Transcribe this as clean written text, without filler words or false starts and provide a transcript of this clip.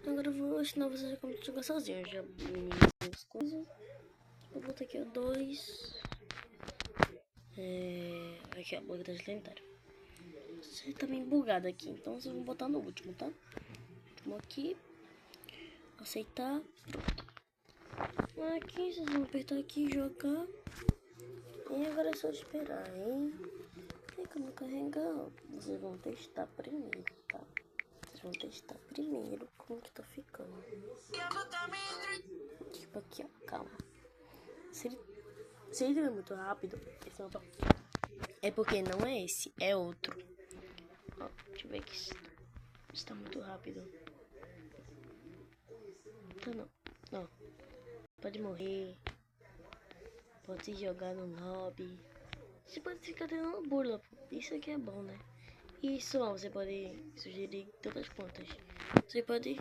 Agora eu vou ensinar vocês como jogar sozinho. Eu já vi as coisas. Vou botar aqui o 2. Aqui a habilidade lendária. Você tá meio bugado aqui, então vocês vão botar no último, tá? Último aqui. Aceitar. Pronto. Aqui vocês vão apertar aqui e jogar. E agora é só esperar, hein? E quando carregar, vocês vão testar primeiro, tá? Vocês vão testar primeiro como que tá ficando. Tipo aqui, ó, calma. Se ele tiver muito rápido, esse não tá. É porque não é esse, é outro. Ó, deixa eu ver aqui se tá muito rápido. Tá não. Ó, pode morrer. Pode se jogar no lobby. Você pode ficar tendo uma burla, pô. Isso aqui é bom, né? Isso, ó, você pode sugerir todas as contas. Você pode